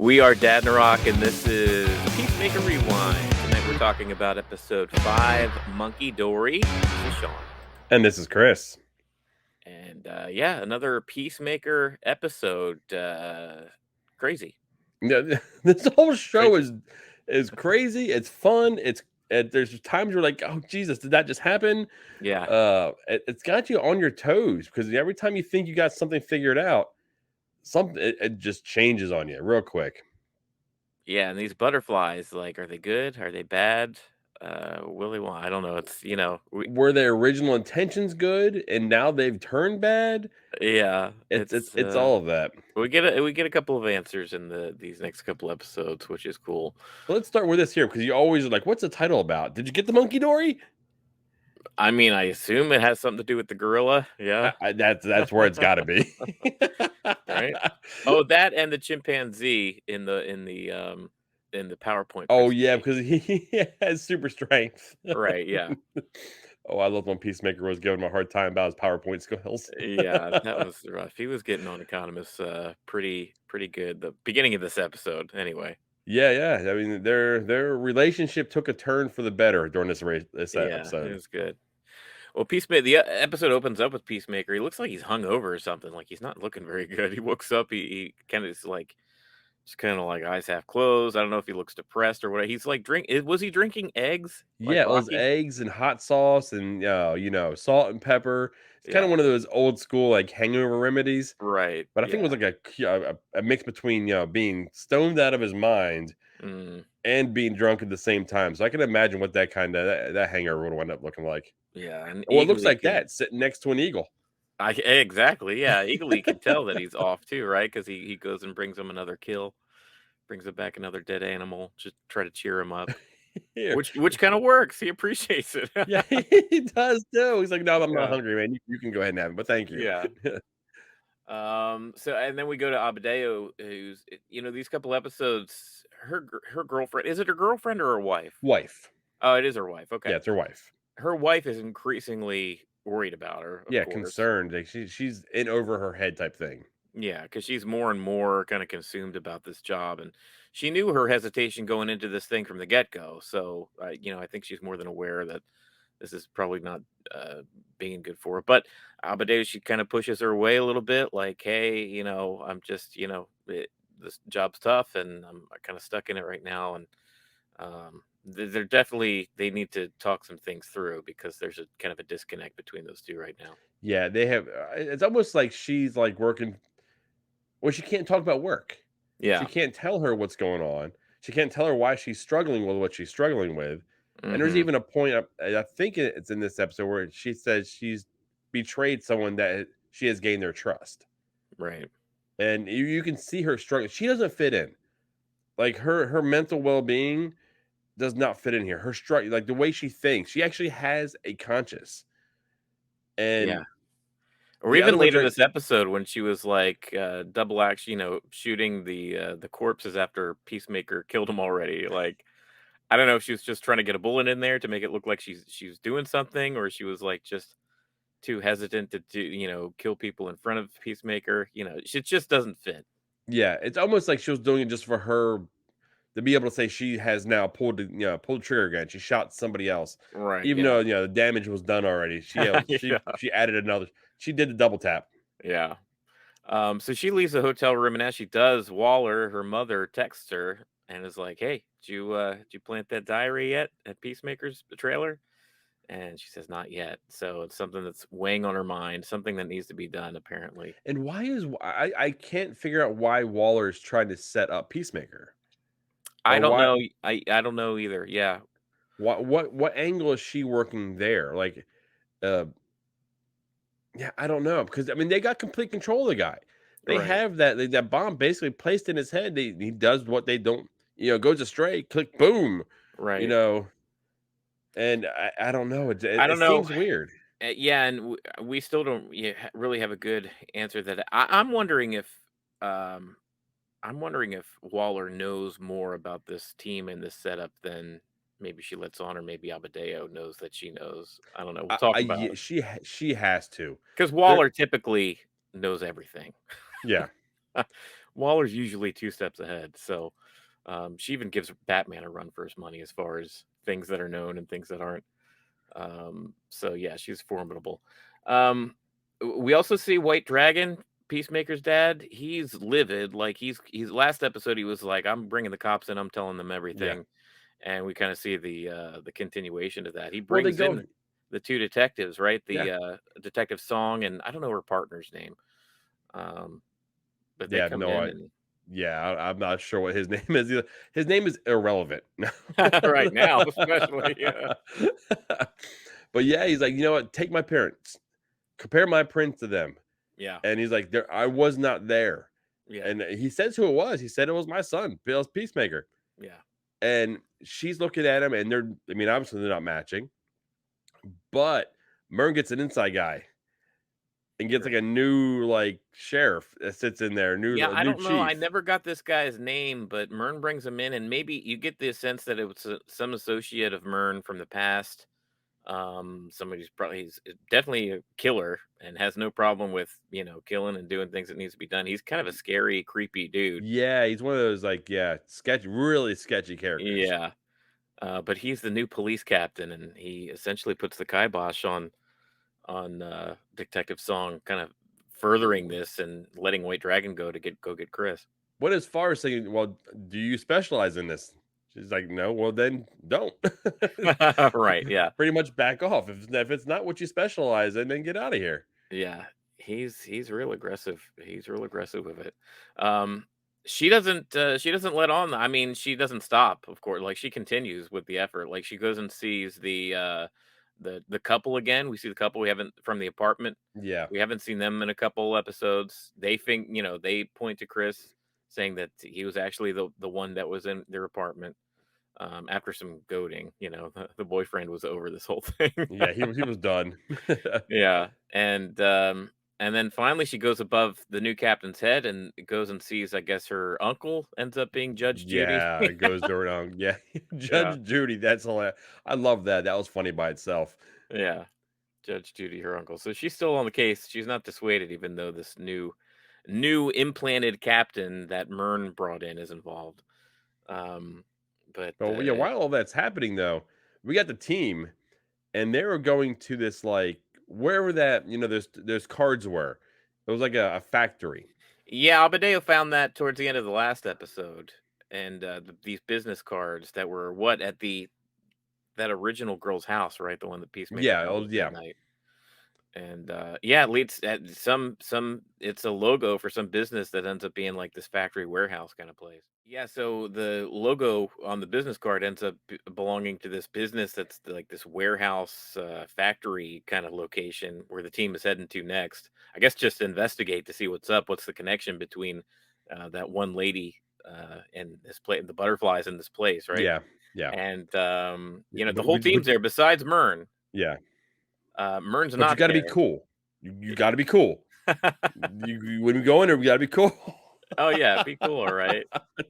We are Dad and Rock, and this is Peacemaker Rewind. Tonight we're talking about episode 5, Monkey Dory. This is Sean. And this is Chris. And another Peacemaker episode. Crazy. Yeah, this whole show Crazy. is crazy. It's fun. There's times you're like, oh Jesus, did that just happen? Yeah. It's got you on your toes because every time you think you got something figured out, it just changes on you real quick. Yeah, and these butterflies, are they good? Are they bad? Willy Wonka. I don't know. Were their original intentions good and now they've turned bad? Yeah, It's all of that. we get a couple of answers in these next couple episodes, which is cool. Well, let's start with this here because you always are like, what's the title about? Did you get the monkey Dory? I mean, I assume it has something to do with the gorilla. Yeah. That's where it's got to be. Right? Oh, that and the chimpanzee in the PowerPoint Oh yeah, presentation. because he has super strength. Right, yeah. Oh, I love when Peacemaker was giving him a hard time about his PowerPoint skills. Yeah, that was rough. He was getting on Economist, pretty good, the beginning of this episode, anyway. Yeah. I mean, their relationship took a turn for the better during this Yeah, it episode. was good. Well, the episode opens up with Peacemaker. He looks like he's hungover or something, like, he's not looking very good. He wakes up, he kinda is like just kinda like eyes half closed. I don't know if he looks depressed or what. He's like was he drinking eggs like Yeah, it was Rocky? eggs and hot sauce and salt and pepper. It's kind of Yeah, one of those old school like hangover remedies. right, But I think it was yeah. like a mix between being stoned out of his mind Mm, and being drunk at the same time. So I can imagine what that hangover would wind up looking like. yeah, and Well, it looks Eagly like can that sitting next to an eagle. exactly, yeah, Eagly can tell that he's off too, right? Because he goes and brings him another kill, brings him back another dead animal, just try to cheer him up, Here. which kinda works, he appreciates it. Yeah, he does too. He's like, "No, I'm not Yeah, hungry, man. You can go ahead and have it, but thank you." yeah. So and then we go to Abadeo, who's these couple episodes, her girlfriend, is it her girlfriend or her wife? Wife. Oh, it is her wife, okay. Yeah, it's her wife. Her wife is increasingly worried about her, of Yeah, course. concerned. Like she's in over her head type thing. Yeah, because she's more and more kinda consumed about this job, and she knew her hesitation going into this thing from the get-go, so, I think she's more than aware that this is probably not, being good for her, but Amadeus, she kinda pushes her away a little bit, like, "Hey, I'm just, this job's tough, and I'm kinda stuck in it right now," and, they're definitely they need to talk some things through because there's a kind of a disconnect between those 2 right now. Yeah, they have. It's almost like she's like working. Well, she can't talk about work. She Yeah. can't tell her what's going on. She can't tell her why she's struggling with what she's struggling with. And there's Mhm. even a point, I think it's in this episode where she says she's betrayed someone that she has gained their trust. Right. And you can see her struggling. She doesn't fit in. Like her mental well-being does not fit in here. Her struggle, like the way she thinks, she actually has a conscience. Yeah. And Or the even other ones later are this episode when she was, like, double act shooting the corpses after Peacemaker killed them already, like, I don't know if she was just trying to get a bullet in there to make it look like she's doing something, or she was, like, just too hesitant to kill people in front of Peacemaker, it just doesn't fit. yeah, it's almost like she was doing it just for her to be able to say she has now pulled the trigger again. She shot somebody else, Right, even yeah. though the damage was done already. Yeah, She added another. She did the double tap. yeah. So she leaves the hotel room, and as she does, Waller, her mother, texts her and is like, "Hey, did you plant that diary yet at Peacemaker's trailer?" And she says, "Not yet." So it's something that's weighing on her mind, something that needs to be done, apparently. And I can't figure out why Waller is trying to set up Peacemaker I or don't why know. I don't know either. Yeah, what angle is she working there? Like, uh, yeah, I don't know because I mean they got complete control of the guy. They right, have that bomb basically placed in his head. He does what they don't, goes astray. Click, boom, you right. know. And I don't know. I It don't know. seems weird. Yeah, and we still don't really have a good answer. That I'm wondering if um, Waller knows more about this team and this setup than maybe she lets on, or maybe Abadeo knows that she knows. I don't know. We'll talk about it She has to. because There, Waller typically knows everything. yeah. Waller's usually 2 steps ahead, so, she even gives Batman a run for his money as far as things that are known and things that aren't. So yeah, she's formidable. Um, we also see White Dragon, Peacemaker's dad. He's livid. Like he's last episode he was like, "I'm bringing the cops in. I'm telling them Yeah. everything," and we kind of see the continuation of that. He Well, they brings go in the two detectives, right? yeah. The detective Song and I don't know her partner's name, um, but they Yeah, come no, in and I'm not sure what his name is either. His name is irrelevant. right now, especially, yeah, But yeah, he's like, "You know what? Take my parents. Compare my prints to them." yeah, And he's like, "There I was not there." yeah, And he says who it was. He said it was my son, Bill's Peacemaker. yeah, And she's looking at him and I mean, obviously they're not matching, but Mern gets an inside guy and gets like right. a new like sheriff that sits in there, Yeah, I new don't know. I chief. never got this guy's name, but Mern brings him in, and maybe you get the sense that it was some associate of Mern from the past. Somebody who's probably he's definitely a killer and has no problem with killing and doing things that needs to be done. He's kind of a scary, creepy dude. Yeah, he's one of those like, yeah, really sketchy characters. Yeah, but he's the new police captain, and he essentially puts the kibosh on Detective Song, kind of furthering this and letting White Dragon go get Chris. What as far as saying, well, do you specialize in this? She's like, no, well then don't. Right? Yeah. Pretty much back off. If it's not what you specialize in, then get out of here. Yeah, he's real aggressive. He's real aggressive with it. Um, she doesn't let on. I mean, she doesn't stop. Of course, like she continues with the effort. Like she goes and sees the couple again. We see the couple we haven't from the apartment. Yeah. We haven't seen them in a couple episodes. They think they point to Chris saying that he was actually the one that was in their apartment. After some goading, the boyfriend was over this whole thing. Yeah, he was done. Yeah, and then finally she goes above the new captain's head and goes and sees, I guess, her uncle ends up being Judge Judy. Yeah, it goes around. Yeah. Yeah, Judge Judy, that's hilarious. I love that. That was funny by itself. yeah, Judge Judy, her uncle. So she's still on the case. She's not dissuaded, even though this new implanted captain that Mern brought in is involved. Um, but But yeah, while all that's happening though, we got the team and they were going to this like wherever that, those cards were. It was like a factory. yeah, Abadeo found that towards the end of the last episode, and these business cards that were what at the that original girl's house, right? The one that Peacemaker Yeah, found oh at yeah. midnight. And yeah, it leads at some it's a logo for some business that ends up being like this factory warehouse kind of place. Yeah, so the logo on the business card ends up belonging to this business that's like this warehouse factory kind of location where the team is heading to next. I guess just to investigate to see what's up, what's the connection between that one lady and this place, the butterflies in this place, right? Yeah. Yeah. And Yeah, the whole team's there besides Mern. yeah. Mern's But you not gotta be there. cool. You gotta be cool. When we go in there, we gotta be cool. Oh, yeah, be cool, alright.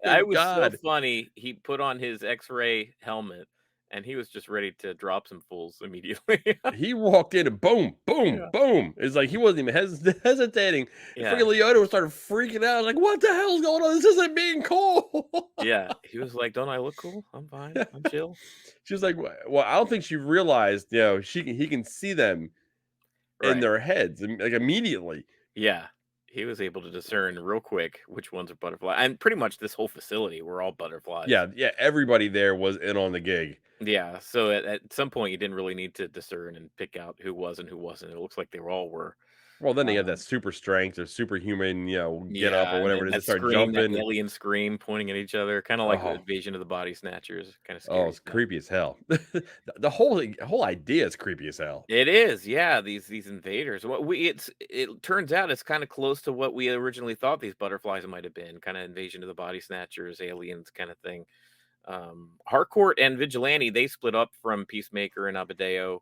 It Good was so God. funny, he put on his X-ray helmet, and he was just ready to drop some fools immediately. He walked in and boom, boom, Yeah. boom. It's like he wasn't even hesitating. And Yeah, freaking Leoto started freaking out. Like, what the hell's going on? This isn't being cool. yeah, he was like, "Don't I look cool? I'm fine, I'm chill." She was like, well, I don't think she realized, he can see them in Right. their heads like immediately. Yeah, he was able to discern real quick which ones are butterfly and pretty much this whole facility were all butterflies. Yeah, yeah. Everybody there was in on the gig. Yeah, so at some point, you didn't really need to discern and pick out who was and who wasn't. It looks like they were all were. Well, then they had that Um super strength or superhuman, get up or Yeah, and whatever then it is. They that start scream, that jumping. alien scream pointing at each other, kinda like Oh, Invasion of the Body Snatchers, kinda oh, scary it's stuff. creepy as hell. The whole idea is creepy as hell. It is, yeah, these invaders. It turns out it's kinda close to what we originally thought these butterflies might have been, kinda Invasion of the Body Snatchers, aliens kinda thing. Harcourt and Vigilante, they split up from Peacemaker and Abadeo,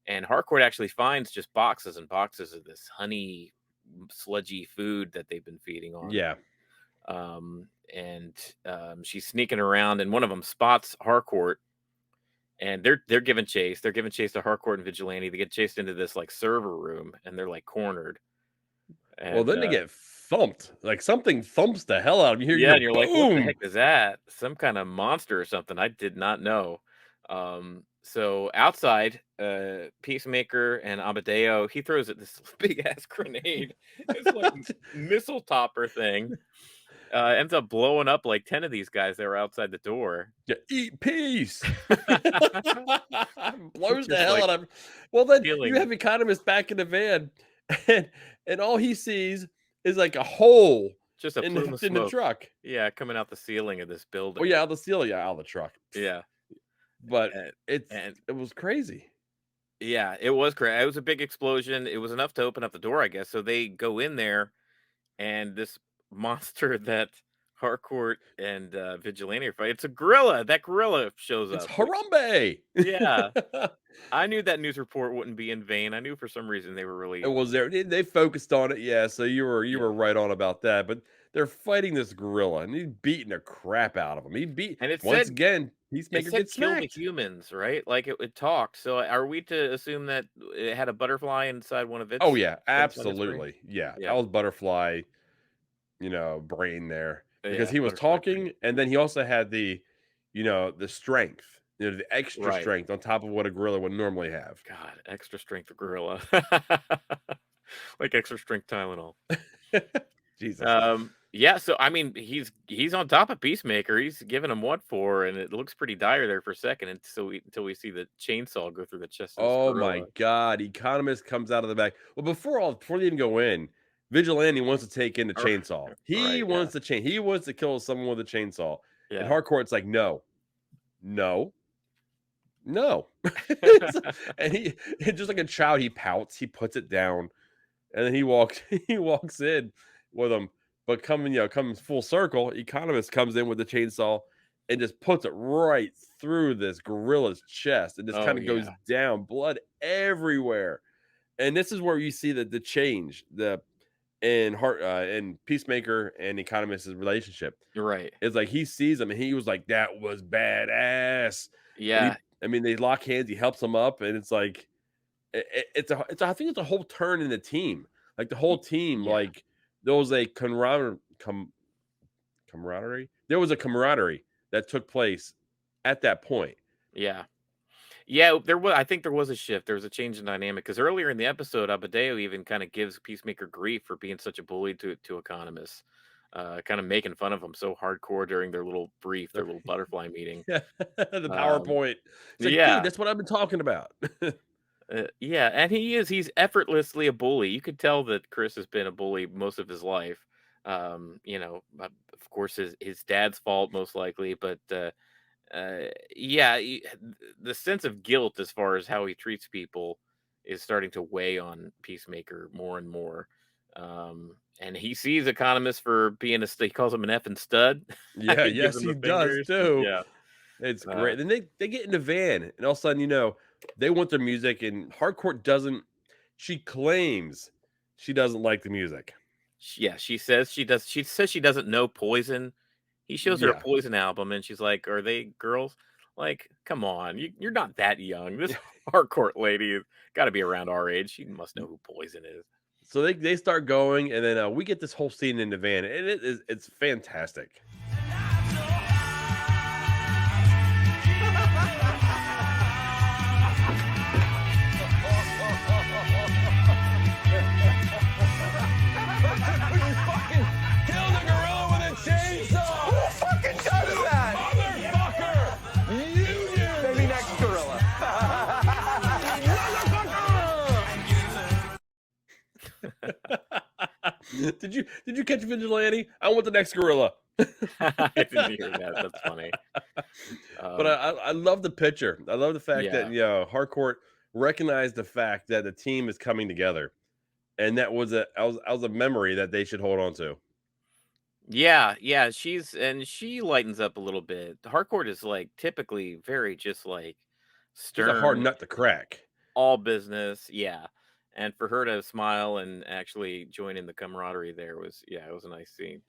and Harcourt actually finds just boxes and boxes of this honey, sludgy food that they've been feeding on. Yeah. And she's sneaking around, and one of them spots Harcourt, and they're giving chase. They're giving chase to Harcourt and Vigilante. They get chased into this like server room, and they're like cornered. Well, And then they get thumped. Like something thumps the hell out of you. Yeah, You're and you're like, "What the boom. heck is that? Some kinda monster or something." I did not know. So outside, Peacemaker and Amadeo, he throws it this big ass grenade. It's like missile topper thing. Ends up blowing up like 10 of these guys that were outside the door. Yeah, eat peace. Blows the Just hell like out of him. Well, then you killing have economist back in the van, and all he sees is like a hole just a in plume of the smoke. truck. Yeah, coming out the ceiling of this Oh building. yeah, out the ceiling, yeah, out of the truck. Yeah, But and it's and it was crazy. yeah, it was it was a big explosion. It was enough to open up the door, I guess. So they go in there, and this monster that Harcourt and Vigilante fight, it's a gorilla. That gorilla shows It's up, which Harambe. yeah, It I knew that news report wouldn't be in vain. I knew for some reason they were really was there. They focused on it, yeah. So you yeah, were right on about that. But they're fighting this gorilla, and he's beating the crap out of him. He beat and once again. it Peacemaker said gets kill the smacked. humans, right? Like it talked. So are we to assume that it had a butterfly inside one of Oh its yeah, things on its brain? absolutely. Yeah, that Yeah, was butterfly, brain there because yeah, he was butterfly brain. talking, and then he also had the strength, the extra Right. strength on top of what a gorilla would normally have. God, extra strength gorilla. Like extra strength Tylenol. Jesus. Yeah, so I mean, he's on top of Peacemaker. He's giving him what for, and it looks pretty dire there for a second until we see the chainsaw go through the chest of this Oh my gorilla. God, economist comes out of the back. Well, before they even go in, Vigilante wants to take in the Or chainsaw. right, yeah. He wants to kill someone with a chainsaw, and Yeah. Harcourt's like, no, no, no. And just like a child, he pouts, he puts it down, and then he walks he walks in with him. But comes full circle, economist comes in with the chainsaw and just puts it right through this gorilla's chest and just Oh, kind of goes yeah. down, blood everywhere. And this is where you see the change, in Peacemaker and Economist's relationship. You're right. It's like he sees him and he was like, "That was badass." And Yeah, I mean, they lock hands. He helps him up, and it's like I think it's a whole turn in the team. Like the whole team, yeah, like there was a camaraderie. There was a camaraderie that took place at that point. yeah. Yeah, there was I think there was a shift. There was a change in dynamic because earlier in the episode, Abadeo even kind of gives Peacemaker grief for being such a bully to Economist, kind of making fun of him so hardcore during their little butterfly meeting. Yeah, the Um, PowerPoint. It's like, dude, yeah, that's what I've been talking about. yeah, and he's effortlessly a bully. You could tell that Chris has been a bully most of his life. Of course, his dad's fault most likely, but yeah, the sense of guilt as far as how he treats people is starting to weigh on Peacemaker more and more. And he sees Economist for being he calls him an effing stud. Yeah, He gives yes, him he the does fingers. too. Yeah. It's Uh, great. Then they get in the van, and all of a sudden, they want their music, and Hardcore doesn't. She claims she doesn't like the music. yeah, she says she does. She says she doesn't know Poison. He shows her a Yeah, Poison album, and she's like, "Are they girls?" Like, come on, you're not that young. This hardcore lady has got to be around our age. She must know who Poison is. so they start going, and then we get this whole scene in the van, and it's fantastic. You fucking killed a gorilla with a chainsaw! Who fucking does that? Motherfucker! You do! Maybe next gorilla. Did you catch Vigilante? I want the next gorilla. I didn't hear that. That's funny. But Um, I love the picture. I love the fact that yeah, Harcourt recognized the fact that the team is coming together, and that was a memory that they should hold on to. yeah, yeah. She lightens up a little bit. Harcourt is like typically very just like He's a hard stern, nut to crack. all business. Yeah, and for her to smile and actually join in the camaraderie there was yeah, it was a nice scene.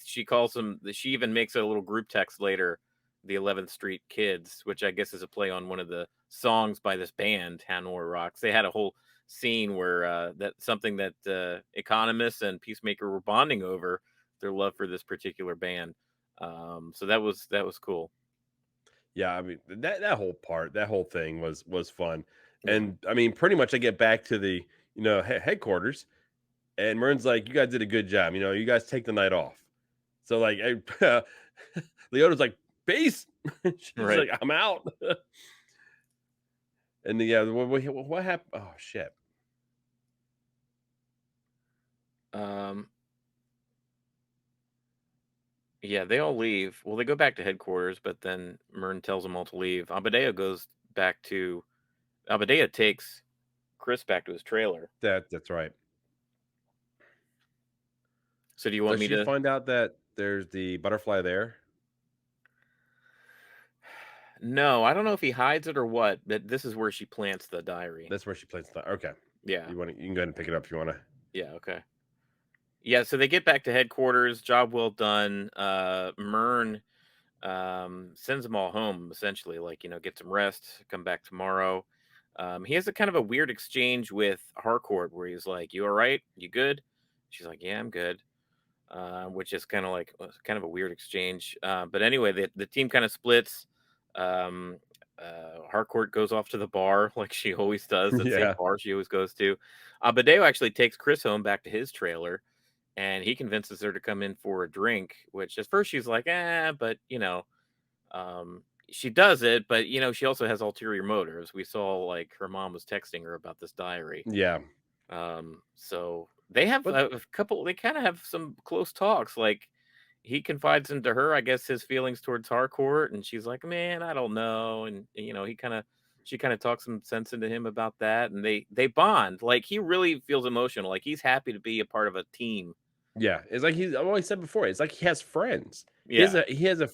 She calls them. She even makes a little group text later, the 11th Street Kids, which I guess is a play on one of the songs by this band, Hanoi Rocks. They had a whole scene where that something that economists and Peacemaker were bonding over their love for this particular band. So that was cool. Yeah, I mean that whole part, that whole thing was fun, Yeah. and I mean pretty much I get back to the headquarters, and Mern's like, "You guys did a good job. You guys take the night off." So like, Leota's like, "Peace." She's Right. like, "I'm out." And yeah, what happened? Oh shit! Um, yeah, they all leave. Well, they go back to headquarters, but then Mern tells them all to leave. Abadea takes Chris back to his trailer. That's right. So do you want Does me she to? find out that there's the butterfly there? No, I don't know if he hides it or what, but this is where she plants the diary. That's where she plays the. Okay, Yeah. you can go ahead and pick it up if you want to. Yeah, okay. Yeah, so they get back to headquarters, job well done. Mern sends them all home essentially, like, get some rest, come back tomorrow. He has a kind of a weird exchange with Harcourt where he's like, "You all right? You good?" She's like, "Yeah, I'm good." Which is kind of like kind of a weird exchange. But anyway, the team kind of splits. Um, Harcourt goes off to the bar like she always does, that same Yeah, bar she always goes to. Badeo actually takes Chris home back to his trailer, and he convinces her to come in for a drink. Which at first she's like, but she does it, but she also has ulterior motives. We saw like her mom was texting her about this diary. yeah, So they have but a couple. They kind of have some close talks. Like he confides into her, I guess, his feelings towards Harcourt, and she's like, "Man, I don't know." And she kind of talks some sense into him about that, and they bond. Like he really feels emotional. Like he's happy to be a part of a team. yeah, it's like I've always said before. It's like he has friends. Yeah, He has a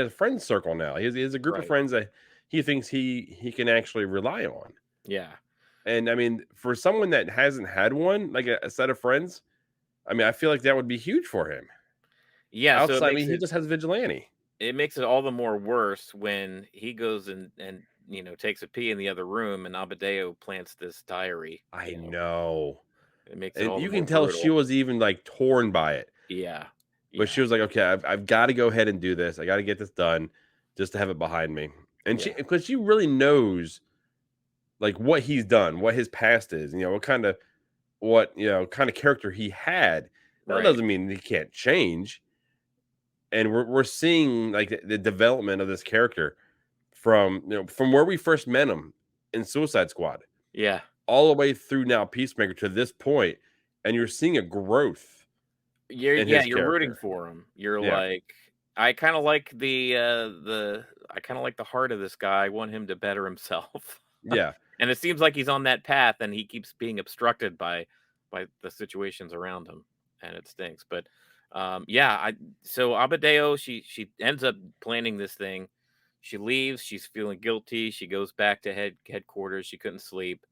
friend circle now. He has a group of right. friends that he thinks he can actually rely on. Yeah, And I mean, for someone that hasn't had one, like a set of friends, I mean, I feel like that would be huge for him. yeah. So Outside, I mean, he just has vigilante. it makes it all the more worse when he goes and takes a pee in the other room, and Abadeo plants this diary. I know. It makes it And all the you more can tell she brutal. was even like torn by it. Yeah, But yeah, she was like, "Okay, I've got to go ahead and do this. I got to get this done, just to have it behind me." And yeah. because she really knows like what he's done, what his past is, what kind of character he had. That Right. doesn't mean he can't change. And we're seeing like the development of this character from where we first met him in Suicide Squad Yeah. all the way through now Peacemaker to this point, and you're seeing a growth in his You're rooting character. for him. You're Yeah, like, I kind of like I kind of like the heart of this guy. I want him to better himself. yeah, And it seems like he's on that path, and he keeps being obstructed by the situations around him, and it stinks. But yeah, I so Abadeo, she ends up planning this thing. She leaves. She's feeling guilty. She goes back to headquarters. She couldn't sleep.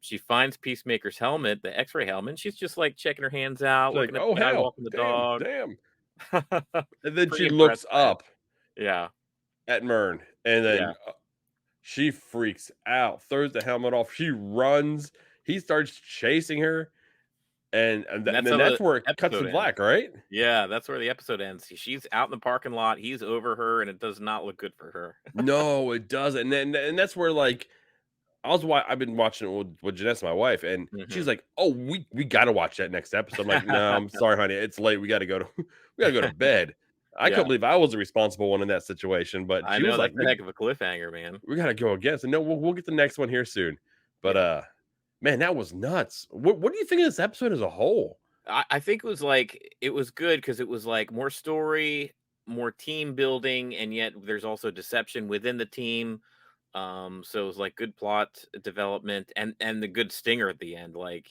She finds Peacemaker's helmet, the X-ray helmet. She's just like checking her hands out, she's like, looking at "Oh the guy hell, walking the damn, dog. damn," and then Pretty she impressed looks by it. up Yeah, at Mern, and yeah. then she freaks out, throws the helmet off, she runs. He starts chasing her, And and that's then how the that's where it cuts to episode ends. black, right? Yeah, that's where the episode ends. She's out in the parking lot. He's over her, and it does not look good for her. No, it doesn't. And that's where like I've been watching it with Janessa, my wife, and she's Hmm. like, "Oh, we got to watch that next episode." I'm like, "No, I'm sorry, honey, it's late. We got to go to we got to go to bed." I Yeah, couldn't believe I was the responsible one in that situation, but I she know was like, that's a heck of a cliffhanger, man. we got to go again." So no, we'll get the next one here soon. But Yeah, man, that was nuts. What do you think of this episode as a whole? I think it was good because it was like more story, more team building, and yet there's also deception within the team. So it was like good plot development and the good stinger at the end. Like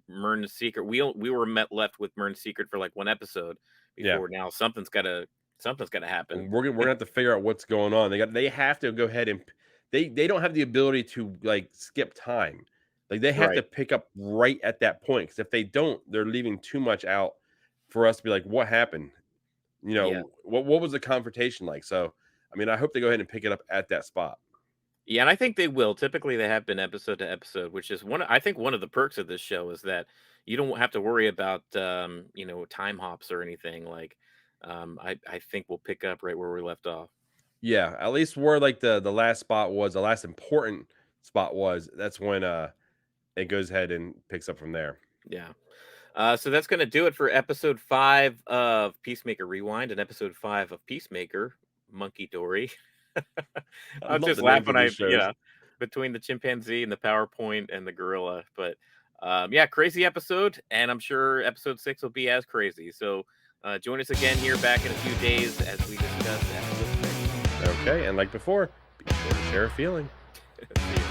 Mern's secret. We were left with Mern's secret for like one episode Yeah. before. Now something's gotta happen. We're gonna have to figure out what's going on. They have to go ahead and they don't have the ability to like skip time. Like they have to Right. pick up right at that point. Because if they don't, they're leaving too much out for us to be like, what happened? Yeah. What was the confrontation like? So I mean, I hope they go ahead and pick it up at that spot. Yeah, and I think they will. Typically, they have been episode to episode, which is I think one of the perks of this show is that you don't have to worry about time hops or anything. Like, I think we'll pick up right where we left off. Yeah, at least where like the last spot was, the last important spot was. That's when it goes ahead and picks up from there. Yeah. So that's going to do it for episode 5 of Peacemaker Rewind and episode 5 of Peacemaker Monkey Dory. I I'll love just the laugh names when of these shows. between the chimpanzee and the PowerPoint and the gorilla. But yeah, crazy episode. And I'm sure episode 6 will be as crazy. So join us again here back in a few days as we discuss episode 6. Okay, and like before, be sure to share a feeling. See ya.